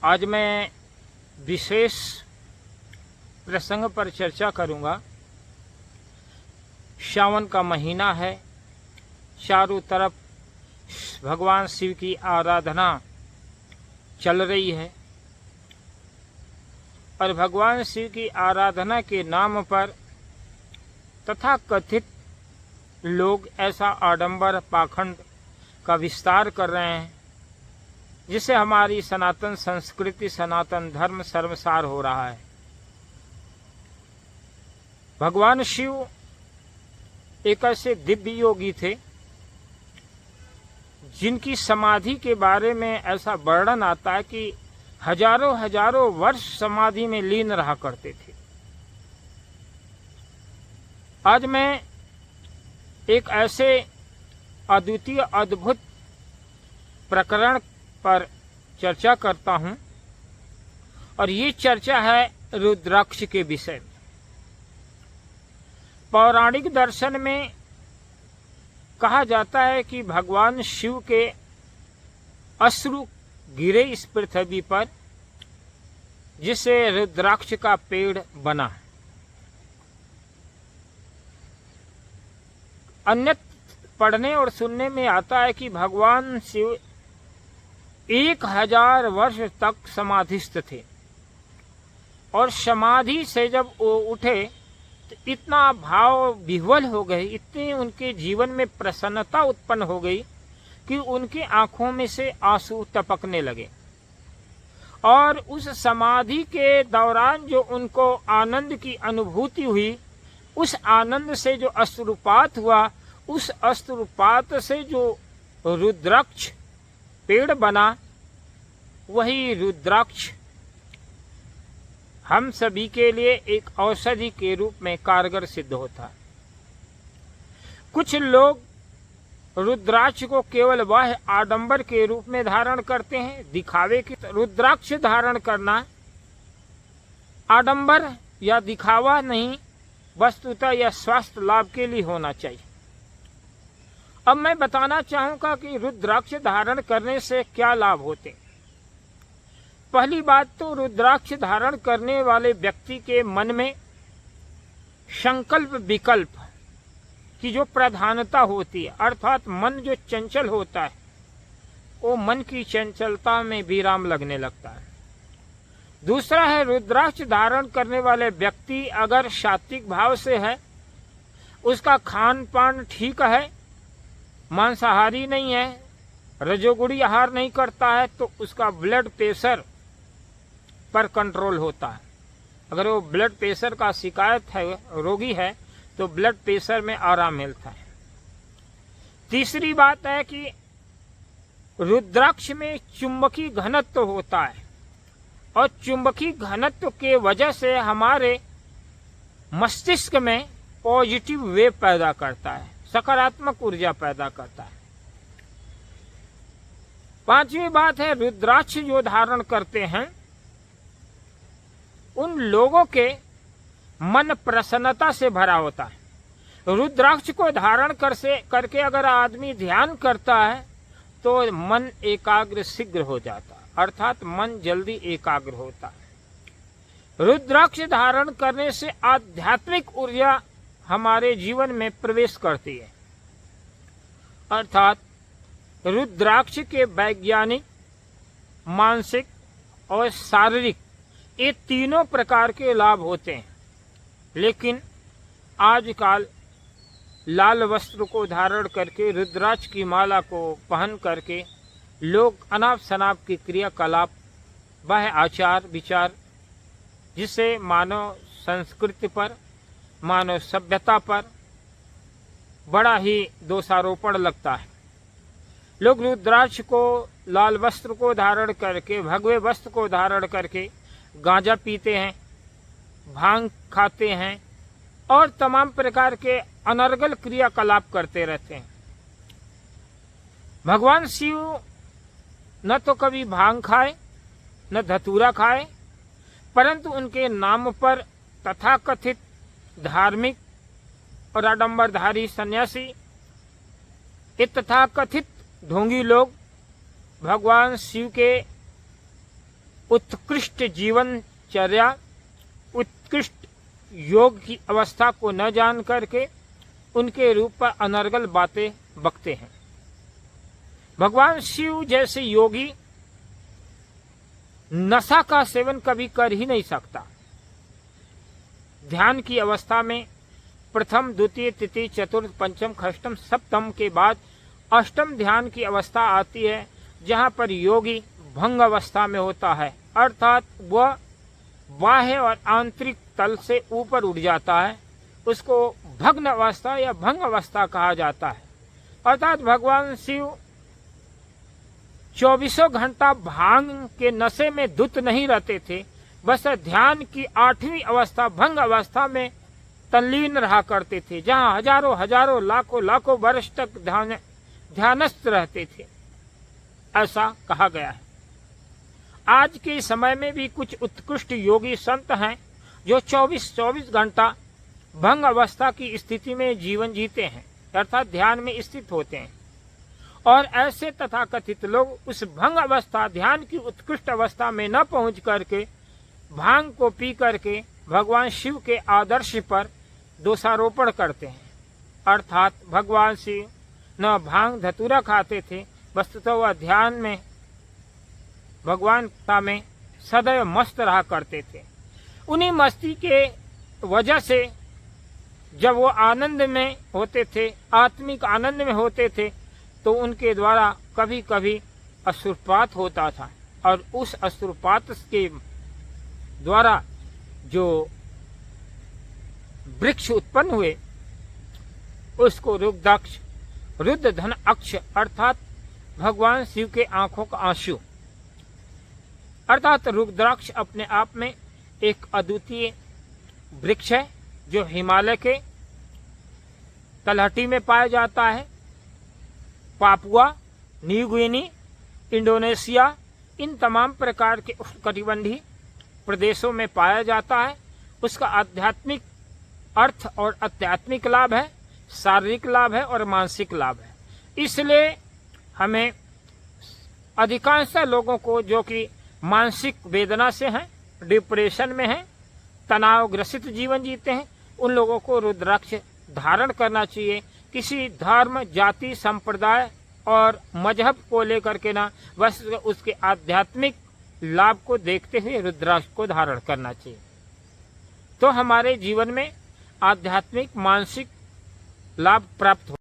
आज मैं विशेष प्रसंग पर चर्चा करूंगा। सावन का महीना है, चारों तरफ भगवान शिव की आराधना चल रही है और भगवान शिव की आराधना के नाम पर तथा कथित लोग ऐसा आडंबर पाखंड का विस्तार कर रहे हैं जिससे हमारी सनातन संस्कृति, सनातन धर्म सर्वसार हो रहा है। भगवान शिव एक ऐसे दिव्य योगी थे जिनकी समाधि के बारे में ऐसा वर्णन आता है कि हजारों हजारों वर्ष समाधि में लीन रहा करते थे। आज मैं एक ऐसे अद्वितीय अद्भुत प्रकरण पर चर्चा करता हूं और ये चर्चा है रुद्राक्ष के विषय में। पौराणिक दर्शन में कहा जाता है कि भगवान शिव के अश्रु गिरे इस पृथ्वी पर जिससे रुद्राक्ष का पेड़ बना। अन्यत्र पढ़ने और सुनने में आता है कि भगवान शिव 1000 वर्ष तक समाधिस्थ थे और समाधि से जब वो उठे तो इतना भाव विह्वल हो गए, इतनी उनके जीवन में प्रसन्नता उत्पन्न हो गई कि उनकी आंखों में से आंसू टपकने लगे। और उस समाधि के दौरान जो उनको आनंद की अनुभूति हुई, उस आनंद से जो अश्रुपात हुआ, उस अश्रुपात से जो रुद्राक्ष पेड़ बना, वही रुद्राक्ष हम सभी के लिए एक औषधि के रूप में कारगर सिद्ध होता। कुछ लोग रुद्राक्ष को केवल वह आडंबर के रूप में धारण करते हैं, दिखावे की। रुद्राक्ष धारण करना आडंबर या दिखावा नहीं, वस्तुतः यह स्वास्थ्य लाभ के लिए होना चाहिए। अब मैं बताना चाहूंगा कि रुद्राक्ष धारण करने से क्या लाभ होते हैं। पहली बात तो रुद्राक्ष धारण करने वाले व्यक्ति के मन में संकल्प विकल्प की जो प्रधानता होती है, अर्थात मन जो चंचल होता है, वो मन की चंचलता में विराम लगने लगता है। दूसरा है, रुद्राक्ष धारण करने वाले व्यक्ति अगर सात्विक भाव से है, उसका खान पान ठीक है, मांसाहारी नहीं है, रजोगुणी आहार नहीं करता है, तो उसका ब्लड प्रेशर पर कंट्रोल होता है। अगर वो ब्लड प्रेशर का शिकायत है, रोगी है, तो ब्लड प्रेशर में आराम मिलता है। तीसरी बात है कि रुद्राक्ष में चुंबकीय घनत्व होता है और चुंबकीय घनत्व के वजह से हमारे मस्तिष्क में पॉजिटिव वेव पैदा करता है, सकारात्मक ऊर्जा पैदा करता है। पांचवी बात है, रुद्राक्ष जो धारण करते हैं उन लोगों के मन प्रसन्नता से भरा होता है। रुद्राक्ष को धारण करके अगर आदमी ध्यान करता है तो मन एकाग्र शीघ्र हो जाता है, अर्थात मन जल्दी एकाग्र होता है। रुद्राक्ष धारण करने से आध्यात्मिक ऊर्जा हमारे जीवन में प्रवेश करती है, अर्थात रुद्राक्ष के वैज्ञानिक, मानसिक और शारीरिक ये तीनों प्रकार के लाभ होते हैं। लेकिन आजकल लाल वस्त्र को धारण करके, रुद्राक्ष की माला को पहन करके लोग अनाप शनाप की क्रियाकलाप, वह आचार विचार जिससे मानव संस्कृति पर, मानव सभ्यता पर बड़ा ही दोषारोपण लगता है। लोग रुद्राक्ष को, लाल वस्त्र को धारण करके, भगवे वस्त्र को धारण करके गांजा पीते हैं, भांग खाते हैं और तमाम प्रकार के अनर्गल क्रियाकलाप करते रहते हैं। भगवान शिव न तो कभी भांग खाए न धतूरा खाए, परंतु उनके नाम पर तथाकथित धार्मिक और आडंबरधारी सन्यासी, ये तथाकथित ढोंगी लोग भगवान शिव के उत्कृष्ट जीवनचर्या, उत्कृष्ट योग की अवस्था को न जान करके उनके रूप पर अनर्गल बातें बकते हैं। भगवान शिव जैसे योगी नशा का सेवन कभी कर ही नहीं सकता। ध्यान की अवस्था में प्रथम, द्वितीय, तृतीय, चतुर्थ, पंचम, षष्ठम, सप्तम के बाद अष्टम ध्यान की अवस्था आती है, जहाँ पर योगी भंग अवस्था में होता है, अर्थात वह बाह्य और आंतरिक तल से ऊपर उठ जाता है। उसको भग्न अवस्था या भंग अवस्था कहा जाता है। अर्थात भगवान शिव 24 घंटा भांग के नशे में धुत नहीं रहते थे, बस ध्यान की 8वीं अवस्था भंग अवस्था में तल्लीन रहा करते थे, जहाँ हजारों हजारों लाखों लाखों वर्ष तक ध्यानस्थ रहते थे, ऐसा कहा गया है। आज के समय में भी कुछ उत्कृष्ट योगी संत हैं जो 24 घंटा भंग अवस्था की स्थिति में जीवन जीते हैं, अर्थात ध्यान में स्थित होते हैं। और ऐसे तथाकथित लोग उस भंग अवस्था, ध्यान की उत्कृष्ट अवस्था में न पहुंच करके भांग को पी करके भगवान शिव के आदर्श पर दोषारोपण करते हैं। अर्थात भगवान शिव न भांग धतूरा खाते थे, वस्तुतः वह ध्यान में भगवानता में सदैव मस्त रहा करते थे। उन्हीं मस्ती के वजह से जब वो आनंद में होते थे, आत्मिक आनंद में होते थे, तो उनके द्वारा कभी कभी अश्रुपात होता था, और उस अश्रुपात के द्वारा जो वृक्ष उत्पन्न हुए उसको रुद्राक्ष, रुद्र धन अक्ष, अर्थात भगवान शिव के आंखों का आंसू, अर्थात रुद्राक्ष अपने आप में एक अद्वितीय वृक्ष है जो हिमालय के तलहटी में पाया जाता है। पापुआ न्यू गिनी, इंडोनेशिया, इन तमाम प्रकार के उष्णकटिबंधीय प्रदेशों में पाया जाता है। उसका आध्यात्मिक अर्थ और आध्यात्मिक लाभ है, शारीरिक लाभ है और मानसिक लाभ है। इसलिए हमें अधिकांश लोगों को जो कि मानसिक वेदना से हैं, डिप्रेशन में हैं, तनाव ग्रसित जीवन जीते हैं, उन लोगों को रुद्राक्ष धारण करना चाहिए। किसी धर्म, जाति, संप्रदाय और मजहब को लेकर के ना, बस उसके आध्यात्मिक लाभ को देखते हुए रुद्राक्ष को धारण करना चाहिए। तो हमारे जीवन में आध्यात्मिक मानसिक लाभ प्राप्त हो।